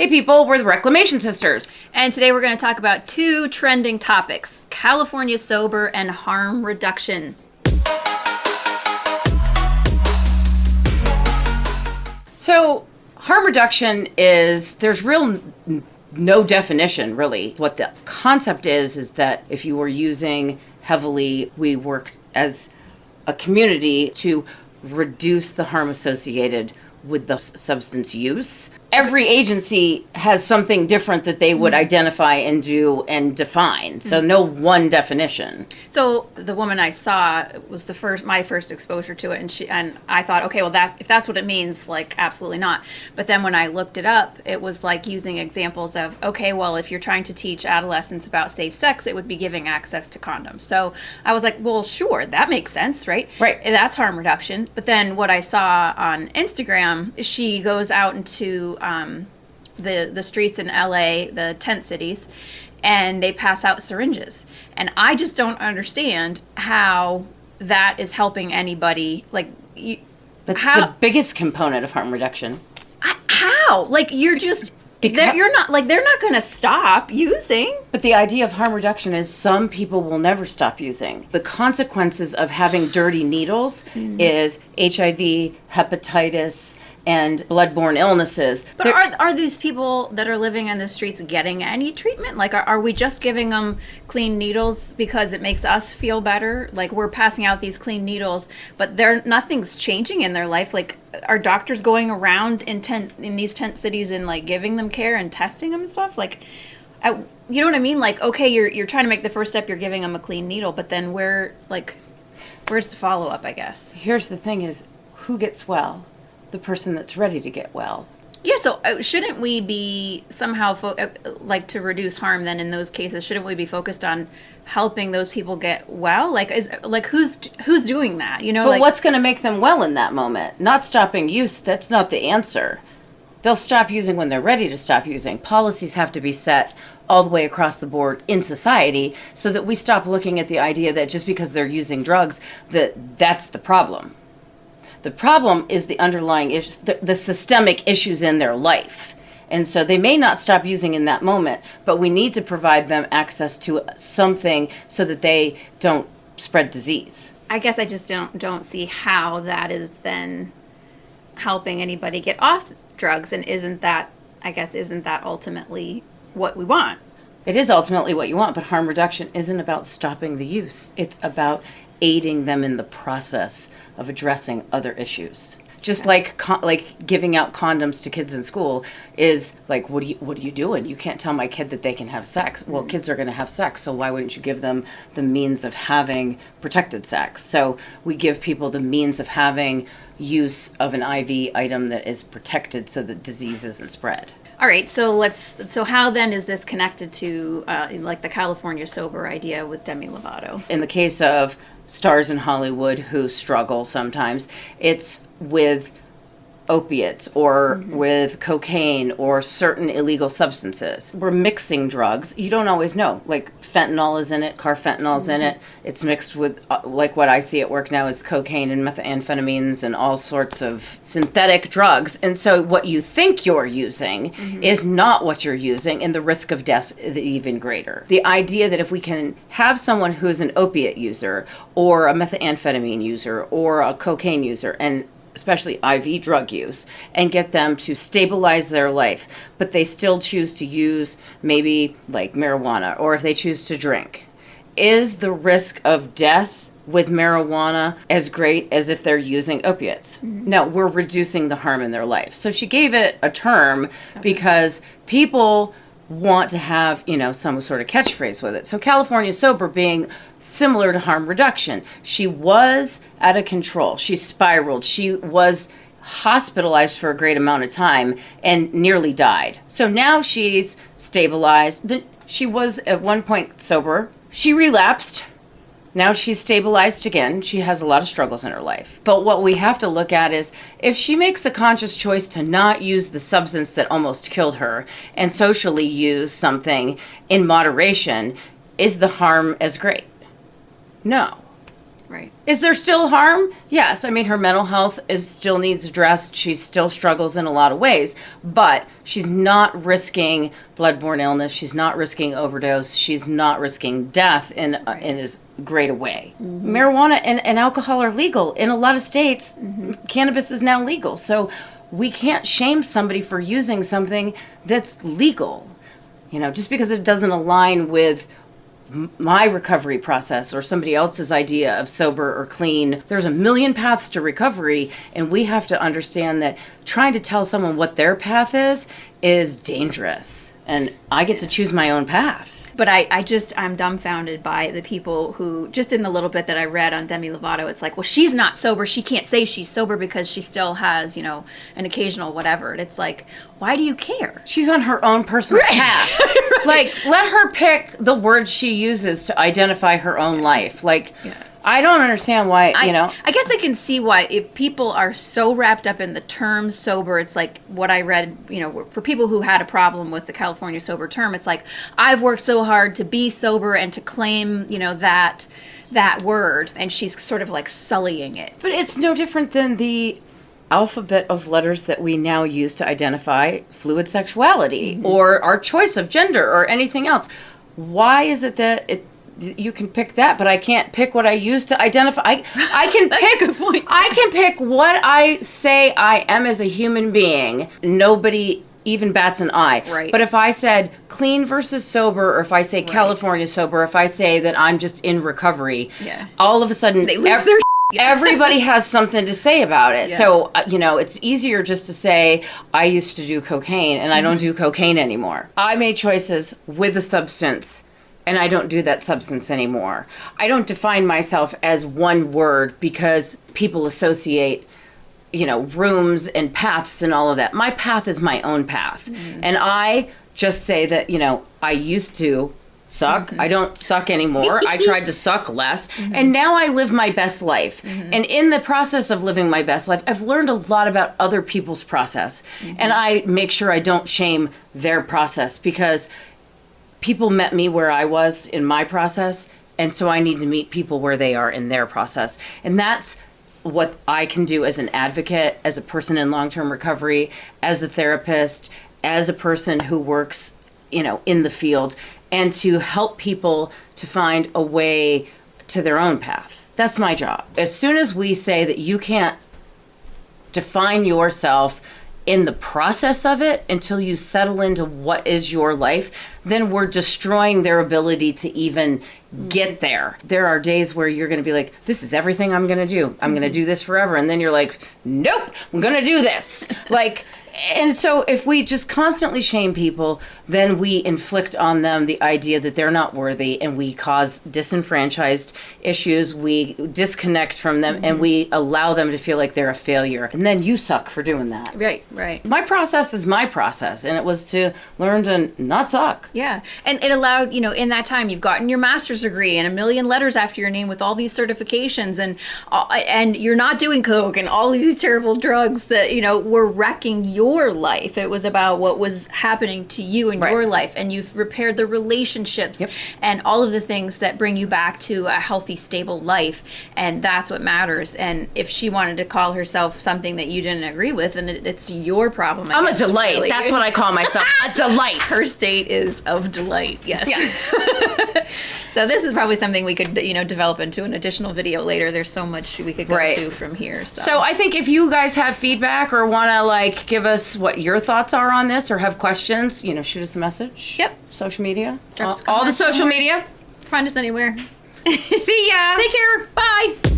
Hey people, we're the Reclamation Sisters. And today we're going to talk about two trending topics, California sober and harm reduction. So, harm reduction is, there's no definition really. What the concept is that if you were using heavily, we worked as a community to reduce the harm associated with the substance use. Every agency has something different that they would identify and do and define. So no one definition. So the woman I saw was my first exposure to it, and I thought, okay, well if that's what it means, like absolutely not. But then when I looked it up, it was like using examples of, okay, well if you're trying to teach adolescents about safe sex, it would be giving access to condoms. So I was like, well, sure, that makes sense, right? Right. That's harm reduction. But then what I saw on Instagram, she goes out into the streets in LA, the tent cities, and they pass out syringes. And I just don't understand how that is helping anybody. That's the biggest component of harm reduction. How? Like, you're just... they're not going to stop using. But the idea of harm reduction is some people will never stop using. The consequences of having dirty needles is HIV, hepatitis, and bloodborne illnesses. But are these people that are living in the streets getting any treatment? Like, are we just giving them clean needles because it makes us feel better? Like, we're passing out these clean needles, but nothing's changing in their life. Like, are doctors going around in these tent cities and like giving them care and testing them and stuff? Like, you know what I mean? Like, okay, you're trying to make the first step, you're giving them a clean needle, but then where's the follow up? I guess. Here's the thing: is who gets well? The person that's ready to get well. Yeah, so shouldn't we be somehow, to reduce harm then in those cases, shouldn't we be focused on helping those people get well? Who's doing that? You know, but what's going to make them well in that moment? Not stopping use, that's not the answer. They'll stop using when they're ready to stop using. Policies have to be set all the way across the board in society so that we stop looking at the idea that just because they're using drugs, that's the problem. The problem is the underlying issues, the systemic issues in their life. And so they may not stop using in that moment, but we need to provide them access to something so that they don't spread disease. I guess I just don't see how that is then helping anybody get off drugs, and isn't that ultimately what we want? It is ultimately what you want, but harm reduction isn't about stopping the use. It's about aiding them in the process of addressing other issues. Just like giving out condoms to kids in school is like, what are you doing? You can't tell my kid that they can have sex. Well, kids are going to have sex, so why wouldn't you give them the means of having protected sex? So we give people the means of having use of an IV item that is protected so that disease isn't spread. All right, so how then is this connected to the California sober idea with Demi Lovato? In the case of stars in Hollywood who struggle sometimes, it's with opiates or with cocaine or certain illegal substances. We're mixing drugs. You don't always know. Like fentanyl is in it, carfentanyl's in it. It's mixed with, like what I see at work now is cocaine and methamphetamines and all sorts of synthetic drugs. And so what you think you're using is not what you're using, and the risk of death is even greater. The idea that if we can have someone who's an opiate user or a methamphetamine user or a cocaine user, and especially IV drug use, and get them to stabilize their life, but they still choose to use maybe like marijuana, or if they choose to drink, is the risk of death with marijuana as great as if they're using opiates? No, we're reducing the harm in their life. So she gave it a term because people want to have, some sort of catchphrase with it. So California sober being similar to harm reduction. She was out of control. She spiraled. She was hospitalized for a great amount of time and nearly died. So now she's stabilized. She was at one point sober. She relapsed. Now she's stabilized again. She has a lot of struggles in her life. But what we have to look at is if she makes a conscious choice to not use the substance that almost killed her and socially use something in moderation, is the harm as great? No. Right. Is there still harm? Yes. I mean, her mental health still needs addressed. She still struggles in a lot of ways, but she's not risking bloodborne illness. She's not risking overdose. She's not risking death in as great a way. Marijuana and alcohol are legal. In a lot of states, cannabis is now legal. So we can't shame somebody for using something that's legal. Just because it doesn't align with my recovery process or somebody else's idea of sober or clean. There's a million paths to recovery, and we have to understand that trying to tell someone what their path is dangerous. And I get to choose my own path. But I'm dumbfounded by the people who, just in the little bit that I read on Demi Lovato, it's like, well, she's not sober. She can't say she's sober because she still has, an occasional whatever. And it's like, why do you care? She's on her own personal path. Right. Like, let her pick the words she uses to identify her own life. Like, I don't understand why, I guess I can see why, if people are so wrapped up in the term sober, it's like what I read, for people who had a problem with the California sober term, it's like, I've worked so hard to be sober and to claim, that word, and she's sort of like sullying it. But it's no different than the alphabet of letters that we now use to identify fluid sexuality or our choice of gender or anything else. Why is it that you can pick that, but I can't pick what I use to identify? I can pick. A good point. I can pick what I say I am as a human being. Nobody even bats an eye. Right. But if I said clean versus sober, or if I say California sober, if I say that I'm just in recovery, all of a sudden they lose their everybody has something to say about it. So, it's easier just to say, I used to do cocaine and I don't do cocaine anymore. I made choices with a substance and I don't do that substance anymore. I don't define myself as one word because people associate, rooms and paths and all of that. My path is my own path. And I just say that, I used to suck. I don't suck anymore. I tried to suck less. And now I live my best life. And in the process of living my best life, I've learned a lot about other people's process. And I make sure I don't shame their process because people met me where I was in my process. And so I need to meet people where they are in their process. And that's what I can do as an advocate, as a person in long-term recovery, as a therapist, as a person who works, in the field, and to help people to find a way to their own path. That's my job. As soon as we say that you can't define yourself in the process of it until you settle into what is your life, then we're destroying their ability to even get there. There are days where you're going to be like, this is everything I'm going to do. I'm going to do this forever. And then you're like, nope, I'm going to do this. And so if we just constantly shame people, then we inflict on them the idea that they're not worthy, and we cause disenfranchised issues. We disconnect from them, and we allow them to feel like they're a failure. And then you suck for doing that. Right. My process is my process, and it was to learn to not suck. Yeah. And it allowed, in that time, you've gotten your master's degree and 1 million letters after your name with all these certifications, and you're not doing coke and all of these terrible drugs that, were wrecking your life. It was about what was happening to you in your life, and you've repaired the relationships and all of the things that bring you back to a healthy, stable life, and that's what matters. And if she wanted to call herself something that you didn't agree with, then it's your problem. I'm a delight. Really. That's what I call myself. A delight. Her state is of delight. Yes. So this is probably something we could, develop into an additional video later. There's so much we could go to from here. So I think if you guys have feedback or want to give us what your thoughts are on this or have questions, shoot us a message. Yep. Social media. All the social media. Find us anywhere. See ya. Take care. Bye.